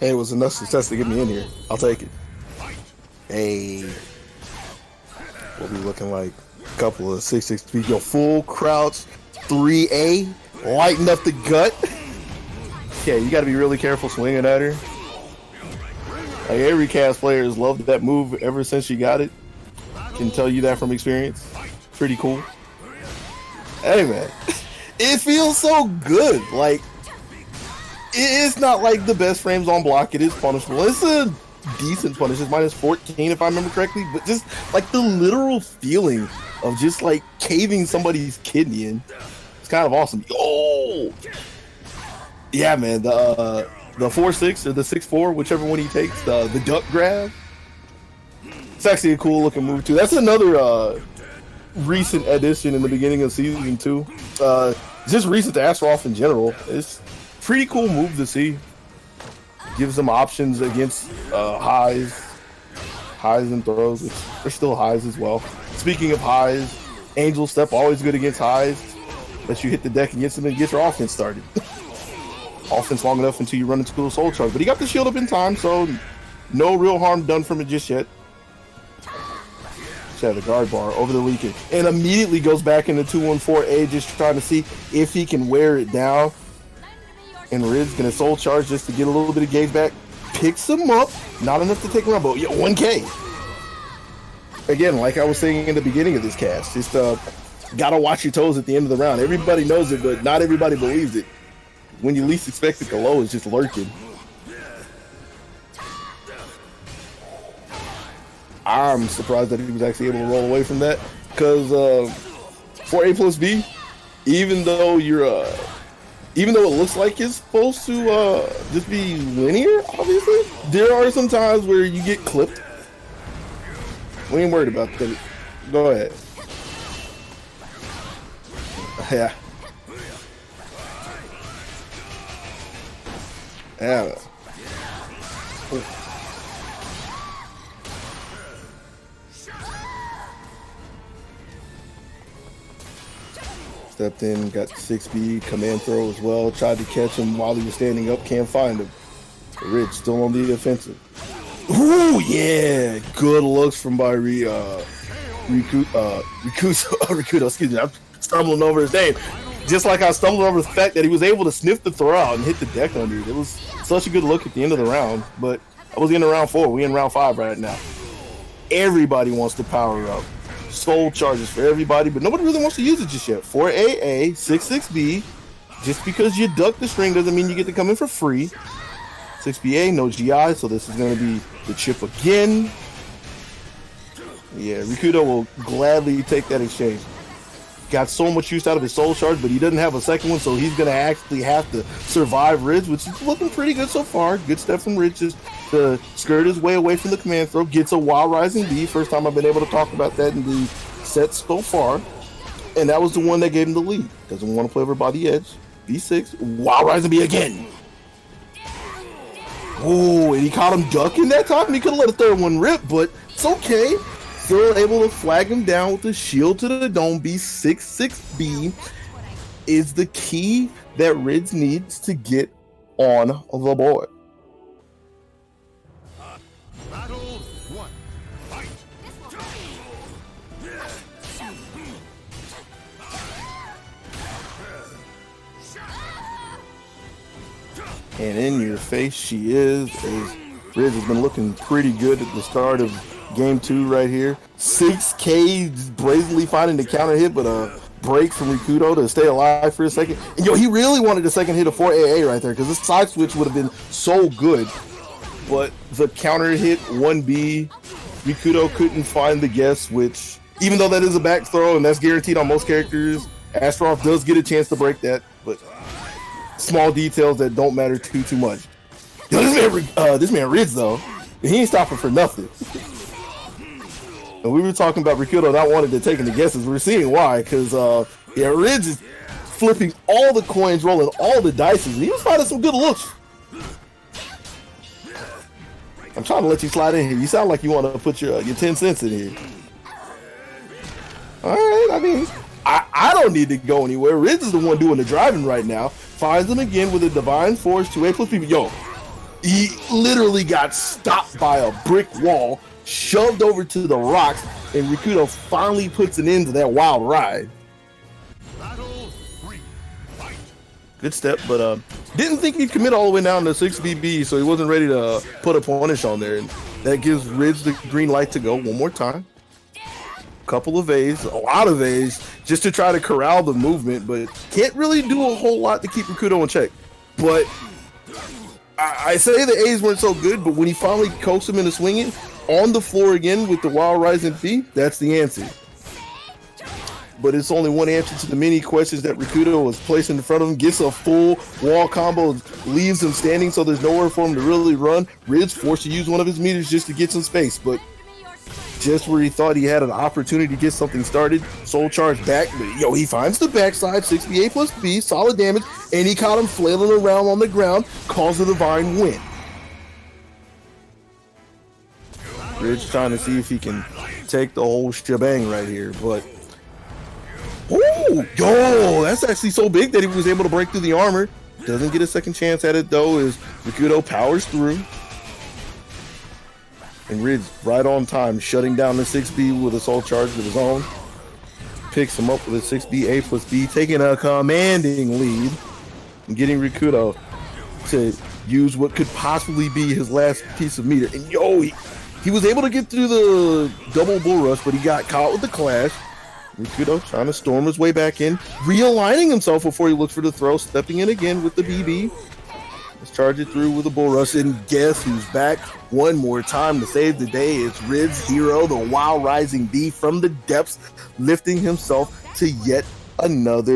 Hey, it was enough success to get me in here. I'll take it. Hey, we'll be looking like a couple of 6-6 feet. Yo, full crouch, 3A, lighten up the gut. Yeah, you got to be really careful swinging at her. Like every cast player has loved that move ever since she got it. Can tell you that from experience. Pretty cool. Hey man, it feels so good. Like it's not like the best frames on block. It is punishable. It's a decent punish. It's minus 14 if I remember correctly. But just like the literal feeling of just like caving somebody's kidney in, it's kind of awesome. Oh, yeah, man. The 4-6 or the 6-4, whichever one he takes, the duck grab. It's actually a cool looking move too. That's another recent addition in the beginning of season 2. Just recent to Astaroth in general. It's pretty cool move to see. Gives them options against highs and throws. They're still highs as well. Speaking of highs, Angel Step always good against highs. Let you hit the deck against them and get your offense started. Offense long enough until you run into a soul charge. But he got the shield up in time, so no real harm done from it just yet. Just have the guard bar over the leaking. And immediately goes back into 2-1-4A, just trying to see if he can wear it down. And Ridz gonna soul charge just to get a little bit of gauge back. Picks him up. Not enough to take him out, but yeah, 1K. Again, like I was saying in the beginning of this cast, just gotta watch your toes at the end of the round. Everybody knows it, but not everybody believes it. When you least expect it, the low is just lurking. I'm surprised that he was actually able to roll away from that, because for A plus B, even though it looks like it's supposed to just be linear, obviously, there are some times where you get clipped. We ain't worried about that. Go ahead. Yeah. Yeah. Stepped in, got 6B, command throw as well. Tried to catch him while he was standing up, can't find him. Ridz still on the offensive. Ooh, yeah, good looks from by Rikuto, excuse me, I'm stumbling over his name. Just like I stumbled over the fact that he was able to sniff the throw out and hit the deck under it. It was such a good look at the end of the round, but I was in round 4. We're in round 5 right now. Everybody wants to power up. Soul charges for everybody, but nobody really wants to use it just yet. 4AA, 6-6B. Just because you duck the string doesn't mean you get to come in for free. 6BA, no GI, so this is going to be the chip again. Yeah, Rikuto will gladly take that exchange. Got so much use out of his soul charge, but he doesn't have a second one, so he's going to actually have to survive Ridz, which is looking pretty good so far. Good step from Ridz just to skirt his way away from the command throw. Gets a Wild Rising B. First time I've been able to talk about that in the set so far. And that was the one that gave him the lead. Doesn't want to play over by the edge. B6. Wild Rising B again. Oh, and he caught him ducking that time. He could have let a third one rip, but it's okay. Still able to flag him down with the shield to the dome. B6-6B is the key that Ridz needs to get on the board. Battle 1. Fight. And in your face she is. Ridz has been looking pretty good at the start of Game 2 right here. 6K brazenly finding the counter hit, but a break from Rikuto to stay alive for a second. And yo, he really wanted a second hit of 4AA right there, because this side switch would have been so good. But the counter hit 1B, Rikuto couldn't find the guess, which, even though that is a back throw and that's guaranteed on most characters, Astaroth does get a chance to break that, but small details that don't matter too much. Yo, this man Ridz though, he ain't stopping for nothing. And we were talking about Rikuto not wanting to take any guesses. We're seeing why, because yeah, Ridz is flipping all the coins, rolling all the dice, and he was finding some good looks. I'm trying to let you slide in here. You sound like you want to put your 10 cents in here. All right, I mean, I don't need to go anywhere. Ridz is the one doing the driving right now. Finds him again with a Divine Force to A plus B. Yo, He literally got stopped by a brick wall, shoved over to the rocks, and Rikuto finally puts an end to that wild ride. Battle 3. Fight. Good step, but didn't think he'd commit all the way down to 6 BB, so he wasn't ready to put a punish on there. And that gives Ridz the green light to go one more time. Couple of A's, a lot of A's, just to try to corral the movement, but can't really do a whole lot to keep Rikuto in check. But I say the A's weren't so good, but when he finally coaxed him into swinging on the floor again with the Wild Rising B, that's the answer. But it's only one answer to the many questions that Rikuto was placed in front of him. Gets a full wall combo, leaves him standing, so there's nowhere for him to really run. Ridz forced to use one of his meters just to get some space, but just where he thought he had an opportunity to get something started, soul charge back, but yo, he finds the backside, 6BA plus B, solid damage, and he caught him flailing around on the ground, calls the divine win. Ridz trying to see if he can take the whole shebang right here, but oh, yo, that's actually so big that he was able to break through the armor. Doesn't get a second chance at it though, as Rikuto powers through. And Ridz right on time, shutting down the 6B with a soul charge of his own. Picks him up with a 6B A plus B, taking a commanding lead and getting Rikuto to use what could possibly be his last piece of meter. And yo, he was able to get through the double bull rush, but he got caught with the clash. Rikuto trying to storm his way back in, realigning himself before he looks for the throw, stepping in again with the BB. Let's charge it through with a bull rush, and guess who's back one more time to save the day? It's Ridz Hero, the Wild Rising B from the depths, lifting himself to yet another